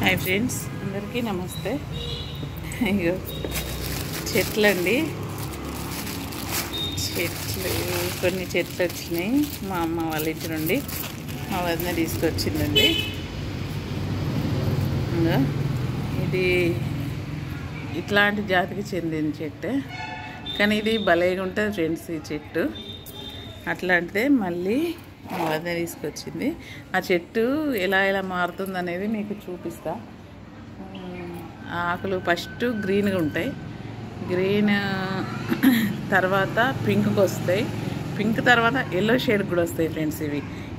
Hi friends, అందరికీ నమస్తే. అయ్యో చెట్లండి, కొన్ని చెట్లు వచ్చినాయి. మా అమ్మ వాళ్ళ ఇంటి నుండి మా వదిన తీసుకొచ్చిందండి. ఇంకా ఇది ఇట్లాంటి జాతికి చెందిన చెట్టు, కానీ ఇది భలేగా ఉంటుంది ఫ్రెండ్స్. ఈ చెట్టు అట్లాంటిదే మళ్ళీ మా వదిన తీసుకొచ్చింది. ఆ చెట్టు ఎలా మారుతుంది అనేది మీకు చూపిస్తా. ఆకులు ఫస్ట్ గ్రీన్గా ఉంటాయి, గ్రీన్ తర్వాత పింక్కి వస్తాయి, పింక్ తర్వాత ఎల్లో షేడ్ కూడా వస్తాయి ఫ్రెండ్స్.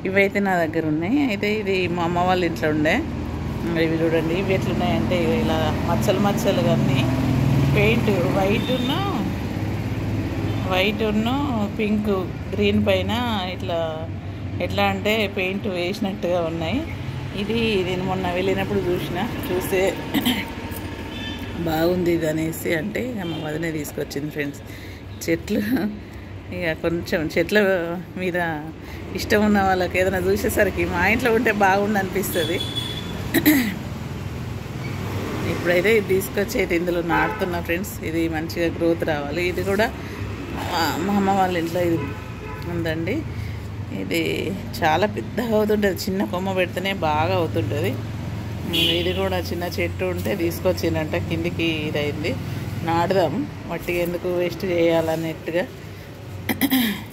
ఇవైతే నా దగ్గర ఉన్నాయి. అయితే ఇది మా అమ్మ వాళ్ళ ఇంట్లో ఉండే. ఇవి చూడండి, ఇవి ఎట్లున్నాయంటే ఇలా మచ్చలు మచ్చలు కానీ పెయింట్ వైట్ పింక్ గ్రీన్ పైన ఎట్లా అంటే పెయింట్ వేసినట్టుగా ఉన్నాయి. ఇది నేను మొన్న వెళ్ళినప్పుడు చూస్తే బాగుంది ఇది అనేసి అంటే మా వదినే తీసుకొచ్చింది ఫ్రెండ్స్. చెట్లు ఇక కొంచెం చెట్ల మీద ఇష్టం ఉన్న వాళ్ళకి ఏదైనా చూసేసరికి మా ఇంట్లో ఉంటే బాగుండు అనిపిస్తుంది. ఇప్పుడైతే ఇది తీసుకొచ్చేది ఇందులో నాటుతున్నా ఫ్రెండ్స్. ఇది మంచిగా గ్రోత్ రావాలి. ఇది కూడా మా అమ్మ వాళ్ళ ఇంట్లో ఇది ఉందండి. ఇది చాలా పెద్దగా అవుతుంటుంది, చిన్న కొమ్మ పెడితేనే బాగా అవుతుంటుంది. ఇది కూడా చిన్న చెట్టు ఉంటే తీసుకొచ్చిందంట, కిందికి ఇదైంది. నాటుదాం, మట్టిగా ఎందుకు వేస్ట్ చేయాలన్నట్టుగా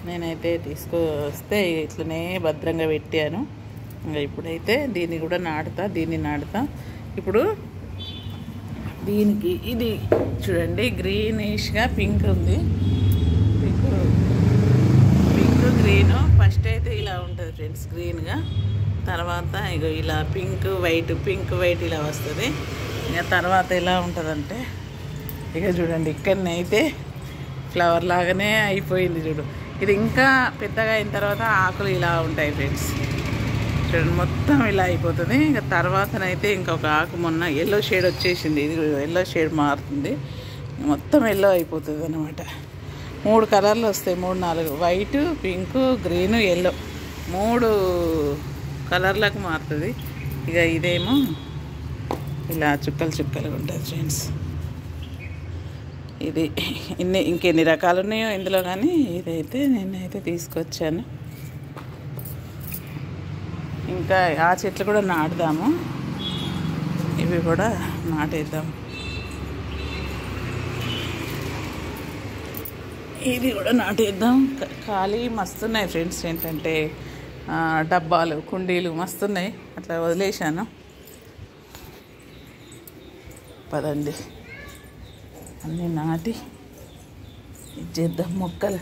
నేనైతే తీసుకొస్తే ఇట్లనే భద్రంగా పెట్టాను. ఇంకా ఇప్పుడైతే దీన్ని కూడా నాటుతా. ఇప్పుడు దీనికి ఇది చూడండి, గ్రీనిష్గా పింక్ ఉంది. పింక్ గ్రీన్ ఫస్ట్ అయితే ఇలా ఉంటుంది ఫ్రెండ్స్, గ్రీన్గా. తర్వాత ఇక ఇలా పింక్ వైట్ ఇలా వస్తుంది. ఇక తర్వాత ఎలా ఉంటుందంటే ఇక చూడండి, ఇక్కడనైతే ఫ్లవర్ లాగానే అయిపోయింది చూడు. ఇది ఇంకా పెద్దగా అయిన తర్వాత ఆకులు ఇలా ఉంటాయి ఫ్రెండ్స్. చూడండి, మొత్తం ఇలా అయిపోతుంది. ఇక తర్వాతనైతే ఇంకొక ఆకు మొన్న ఎల్లో షేడ్ వచ్చేసింది. ఇది ఎల్లో షేడ్ మారుతుంది, మొత్తం ఎల్లో అయిపోతుంది అన్నమాట. 3 కలర్లు వస్తాయి, 3-4 వైట్, పింక్, గ్రీన్, ఎల్లో 3 కలర్లకు మారుతుంది. ఇక ఇదేమో ఇలా చుక్కలుగా ఉంటుంది ఫ్రెండ్స్. ఇది ఇంకెన్ని రకాలు ఉన్నాయో ఇందులో, కానీ ఇదైతే నేనైతే తీసుకొచ్చాను. ఇంకా ఆ చెట్లు కూడా నాటుదాము, ఇవి కూడా నాటేద్దాం. ఇది కూడా నాటేద్దాం. ఖాళీ మస్తున్నాయి ఫ్రెండ్స్, ఏంటంటే డబ్బాలు కుండీలు మస్తున్నాయి, అట్లా వదిలేశాను. పదండి అన్నీ నాటి ఇచ్చేద్దాం. మొక్కల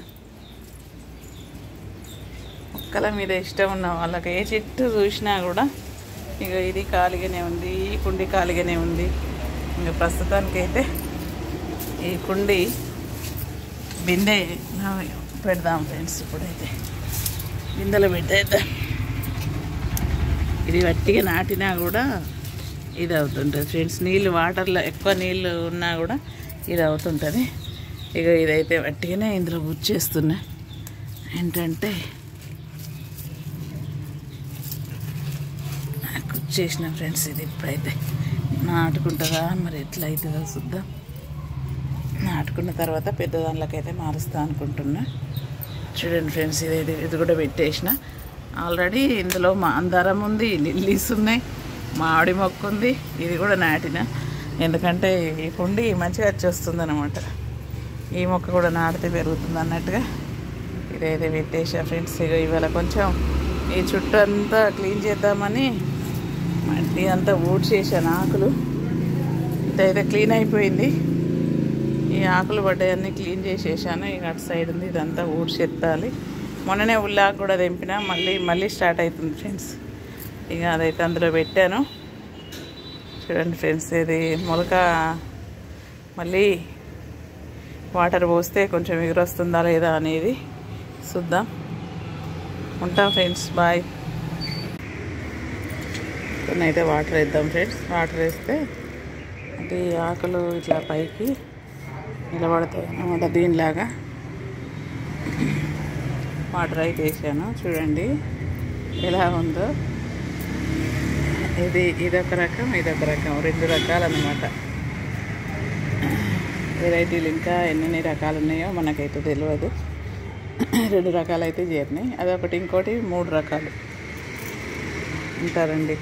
మీద ఇష్టం ఉన్న వాళ్ళకి ఏ చెట్టు చూసినా కూడా ఇక ఇది ఖాళీగానే ఉంది, ఈ కుండీ ఖాళీగానే ఉంది. ఇంకా ప్రస్తుతానికైతే ఈ కుండీ బిందె పెడదాం ఫ్రెండ్స్. ఇప్పుడైతే బిందెలో పెట్టేద్దాం. ఇది వట్టిగా నాటినా కూడా ఇది అవుతుంటుంది ఫ్రెండ్స్. వాటర్లో ఎక్కువ నీళ్ళు ఉన్నా కూడా ఇది అవుతుంటుంది. ఇక ఇదైతే వట్టిగానే ఇందులో గుచ్చేస్తున్నా. ఏంటంటే గుచ్చేసిన ఫ్రెండ్స్. ఇది ఇప్పుడైతే నాటుకుంటుందా మరి ఎట్లా అవుతుందో చూద్దాం. నాటుకున్న తర్వాత పెద్ద దానిలోకైతే మారుస్తా అనుకుంటున్నా. చూడండి ఫ్రెండ్స్, ఇది కూడా పెట్టేసిన ఆల్రెడీ. ఇందులో మందారం ఉంది, లిల్లీస్ ఉన్నాయి, మామిడి మొక్క ఉంది. ఇది కూడా నాటిన, ఎందుకంటే ఈ కుండి మంచిగా వచ్చేస్తుంది అనమాట. ఈ మొక్క కూడా నాటితే పెరుగుతుంది అన్నట్టుగా ఇదైతే పెట్టేసా ఫ్రెండ్స్. ఇవాళ కొంచెం ఈ చుట్టూ అంతా క్లీన్ చేద్దామని మట్టి అంతా ఊడ్చేసాను. ఆకులు ఇదైతే క్లీన్ అయిపోయింది. ఈ ఆకులు పడ్డాయన్నీ క్లీన్ చేసేసాను. ఇక అటు సైడ్ ఉంది, ఇదంతా ఊడ్చెత్తాలి. మొన్ననే ఉల్లాకు కూడా తెంపినా, మళ్ళీ స్టార్ట్ అవుతుంది ఫ్రెండ్స్. ఇక అదైతే అందులో పెట్టాను. చూడండి ఫ్రెండ్స్, ఇది మొలక మళ్ళీ వాటర్ పోస్తే కొంచెం ఎగురొస్తుందా లేదా అనేది చూద్దాం. ఉంటాం ఫ్రెండ్స్, బాయ్. కొన్ని అయితే వాటర్ వేద్దాం ఫ్రెండ్స్. వాటర్ వేస్తే అది ఆకులు ఇట్లా పైకి నిలబడతాయి అన్నమాట. దీనిలాగా వాటర్ అయితే వేసాను, చూడండి ఎలా ఉందో. ఇదొక రకం, ఇదొక రకం, 2 రకాలు అన్నమాట. వెరైటీలు ఇంకా ఎన్ని రకాలు ఉన్నాయో మనకైతే తెలియదు. 2 రకాలు అయితే చేరినాయి. అదొకటి, ఇంకోటి 3 రకాలు ఉంటారండి.